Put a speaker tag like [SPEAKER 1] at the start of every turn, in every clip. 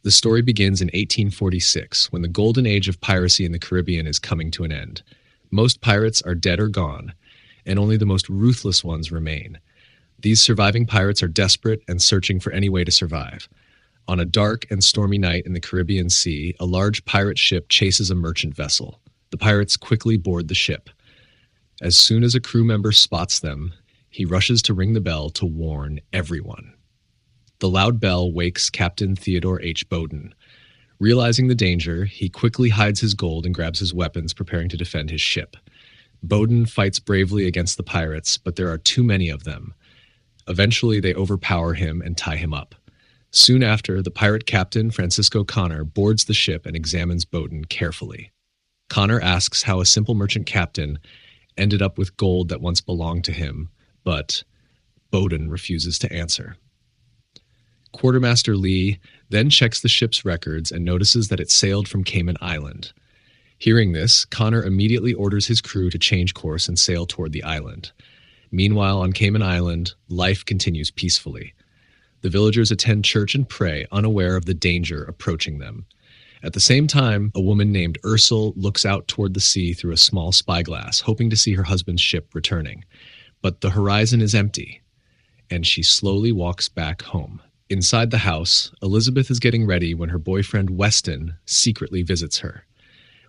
[SPEAKER 1] The story begins in 1846, when the golden age of piracy in the Caribbean is coming to an end. Most pirates are dead or gone, and only the most ruthless ones remain. These surviving pirates are desperate and searching for any way to survive. On a dark and stormy night in the Caribbean Sea, a large pirate ship chases a merchant vessel. The pirates quickly board the ship. As soon as a crew member spots them, he rushes to ring the bell to warn everyone. The loud bell wakes Captain Theodore H. Bowden. Realizing the danger, he quickly hides his gold and grabs his weapons, preparing to defend his ship. Bowden fights bravely against the pirates, but there are too many of them. Eventually, they overpower him and tie him up. Soon after, the pirate captain, Francisco Connor, boards the ship and examines Bowden carefully. Connor asks how a simple merchant captain ended up with gold that once belonged to him, but Bowden refuses to answer. Quartermaster Lee then checks the ship's records and notices that it sailed from Cayman Island. Hearing this, Connor immediately orders his crew to change course and sail toward the island. Meanwhile, on Cayman Island, life continues peacefully. The villagers attend church and pray, unaware of the danger approaching them. At the same time, a woman named Ursel looks out toward the sea through a small spyglass, hoping to see her husband's ship returning. But the horizon is empty, and she slowly walks back home. Inside the house, Elizabeth is getting ready when her boyfriend Weston secretly visits her.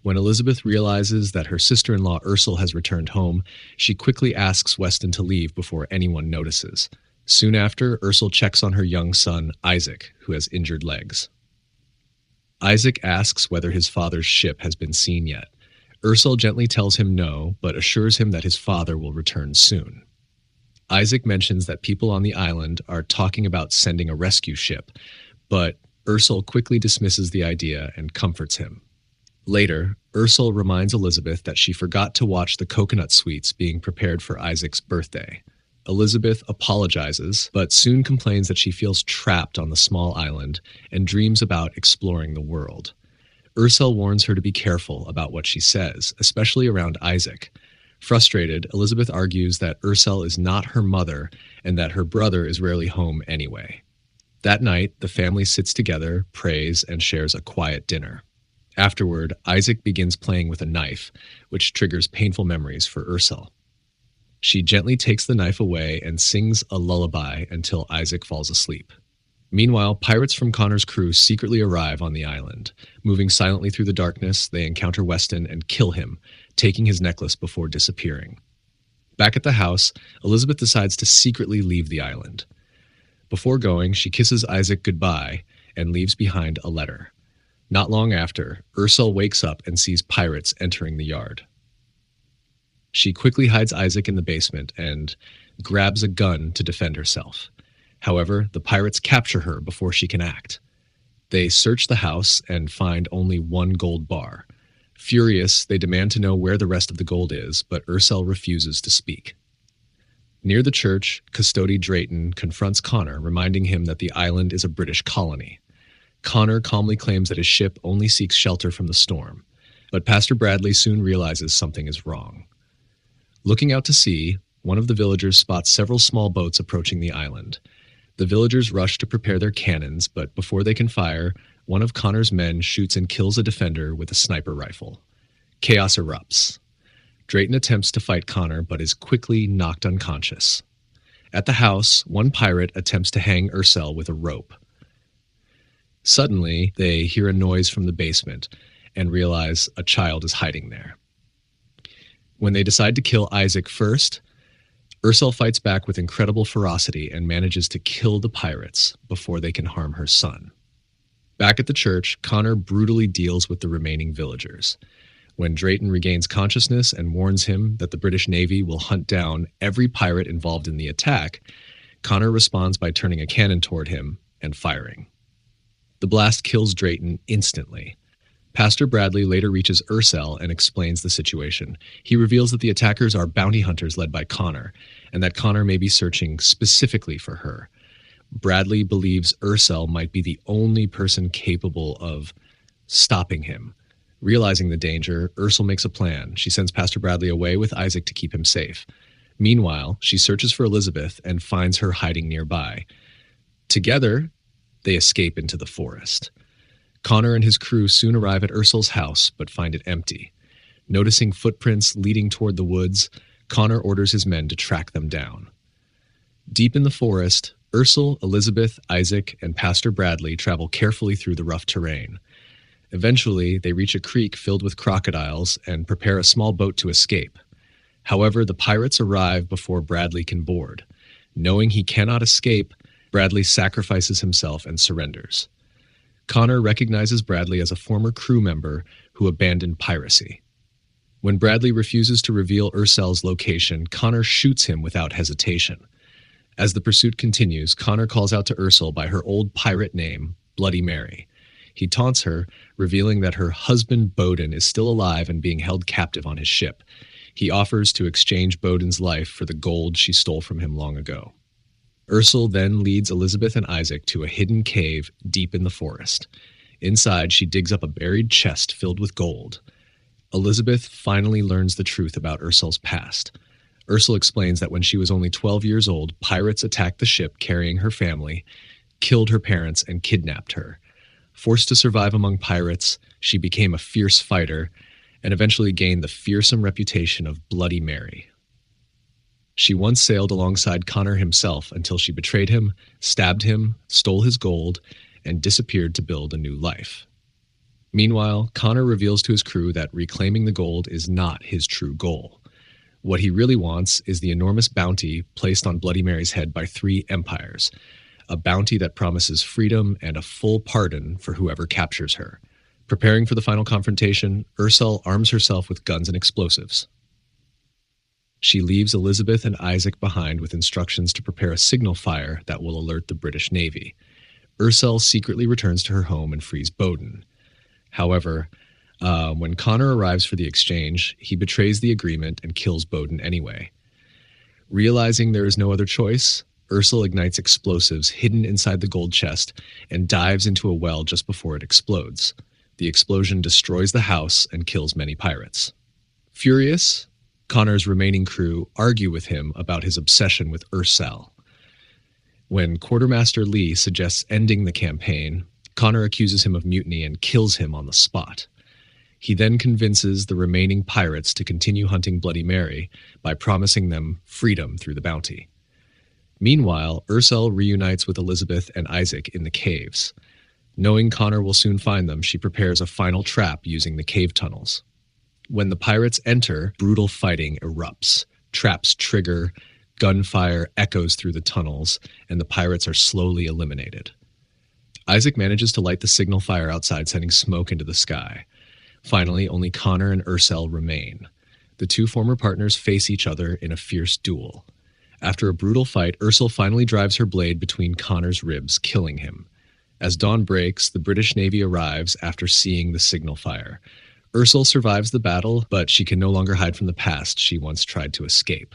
[SPEAKER 1] When Elizabeth realizes that her sister-in-law Ursel has returned home, she quickly asks Weston to leave before anyone notices. Soon after, Ursel checks on her young son, Isaac, who has injured legs. Isaac asks whether his father's ship has been seen yet. Ursel gently tells him no, but assures him that his father will return soon. Isaac mentions that people on the island are talking about sending a rescue ship, but Ursel quickly dismisses the idea and comforts him. Later, Ursel reminds Elizabeth that she forgot to watch the coconut sweets being prepared for Isaac's birthday. Elizabeth apologizes, but soon complains that she feels trapped on the small island and dreams about exploring the world. Ursel warns her to be careful about what she says, especially around Isaac. Frustrated, Elizabeth argues that Ursel is not her mother and that her brother is rarely home anyway. That night, the family sits together, prays, and shares a quiet dinner. Afterward, Isaac begins playing with a knife, which triggers painful memories for Ursel. She gently takes the knife away and sings a lullaby until Isaac falls asleep. Meanwhile, pirates from Connor's crew secretly arrive on the island. Moving silently through the darkness, they encounter Weston and kill him, taking his necklace before disappearing. Back at the house, Elizabeth decides to secretly leave the island. Before going, she kisses Isaac goodbye and leaves behind a letter. Not long after, Ursel wakes up and sees pirates entering the yard. She quickly hides Isaac in the basement and grabs a gun to defend herself. However, the pirates capture her before she can act. They search the house and find only one gold bar. Furious, they demand to know where the rest of the gold is, but Ursel refuses to speak. Near the church, Custody Drayton confronts Connor, reminding him that the island is a British colony. Connor calmly claims that his ship only seeks shelter from the storm, but Pastor Bradley soon realizes something is wrong. Looking out to sea, one of the villagers spots several small boats approaching the island. The villagers rush to prepare their cannons, but before they can fire, one of Connor's men shoots and kills a defender with a sniper rifle. Chaos erupts. Drayton attempts to fight Connor, but is quickly knocked unconscious. At the house, one pirate attempts to hang Ursel with a rope. Suddenly, they hear a noise from the basement and realize a child is hiding there. When they decide to kill Isaac first, Ursel fights back with incredible ferocity and manages to kill the pirates before they can harm her son. Back at the church, Connor brutally deals with the remaining villagers. When Drayton regains consciousness and warns him that the British Navy will hunt down every pirate involved in the attack, Connor responds by turning a cannon toward him and firing. The blast kills Drayton instantly. Pastor Bradley later reaches Ursel and explains the situation. He reveals that the attackers are bounty hunters led by Connor, and that Connor may be searching specifically for her. Bradley believes Ursel might be the only person capable of stopping him. Realizing the danger, Ursel makes a plan. She sends Pastor Bradley away with Isaac to keep him safe. Meanwhile, she searches for Elizabeth and finds her hiding nearby. Together, they escape into the forest. Connor and his crew soon arrive at Ursul's house, but find it empty. Noticing footprints leading toward the woods, Connor orders his men to track them down. Deep in the forest, Ursul, Elizabeth, Isaac, and Pastor Bradley travel carefully through the rough terrain. Eventually, they reach a creek filled with crocodiles and prepare a small boat to escape. However, the pirates arrive before Bradley can board. Knowing he cannot escape, Bradley sacrifices himself and surrenders. Connor recognizes Bradley as a former crew member who abandoned piracy. When Bradley refuses to reveal Ursul's location, Connor shoots him without hesitation. As the pursuit continues, Connor calls out to Ursul by her old pirate name, Bloody Mary. He taunts her, revealing that her husband Bowden is still alive and being held captive on his ship. He offers to exchange Bowden's life for the gold she stole from him long ago. Ursul then leads Elizabeth and Isaac to a hidden cave deep in the forest. Inside, she digs up a buried chest filled with gold. Elizabeth finally learns the truth about Ursul's past. Ursul explains that when she was only 12 years old, pirates attacked the ship carrying her family, killed her parents, and kidnapped her. Forced to survive among pirates, she became a fierce fighter and eventually gained the fearsome reputation of Bloody Mary. She once sailed alongside Connor himself until she betrayed him, stabbed him, stole his gold, and disappeared to build a new life. Meanwhile, Connor reveals to his crew that reclaiming the gold is not his true goal. What he really wants is the enormous bounty placed on Bloody Mary's head by 3 empires, a bounty that promises freedom and a full pardon for whoever captures her. Preparing for the final confrontation, Ursul arms herself with guns and explosives. She leaves Elizabeth and Isaac behind with instructions to prepare a signal fire that will alert the British Navy. Ursul secretly returns to her home and frees Bowden. However, when Connor arrives for the exchange, he betrays the agreement and kills Bowden anyway. Realizing there is no other choice, Ursul ignites explosives hidden inside the gold chest and dives into a well just before it explodes. The explosion destroys the house and kills many pirates. Furious, Connor's remaining crew argue with him about his obsession with Ursul. When Quartermaster Lee suggests ending the campaign, Connor accuses him of mutiny and kills him on the spot. He then convinces the remaining pirates to continue hunting Bloody Mary by promising them freedom through the bounty. Meanwhile, Ursul reunites with Elizabeth and Isaac in the caves. Knowing Connor will soon find them, she prepares a final trap using the cave tunnels. When the pirates enter, brutal fighting erupts. Traps trigger, gunfire echoes through the tunnels, and the pirates are slowly eliminated. Isaac manages to light the signal fire outside, sending smoke into the sky. Finally, only Connor and Ursul remain. The 2 former partners face each other in a fierce duel. After a brutal fight, Ursul finally drives her blade between Connor's ribs, killing him. As dawn breaks, the British Navy arrives after seeing the signal fire. Ursul survives the battle, but she can no longer hide from the past she once tried to escape.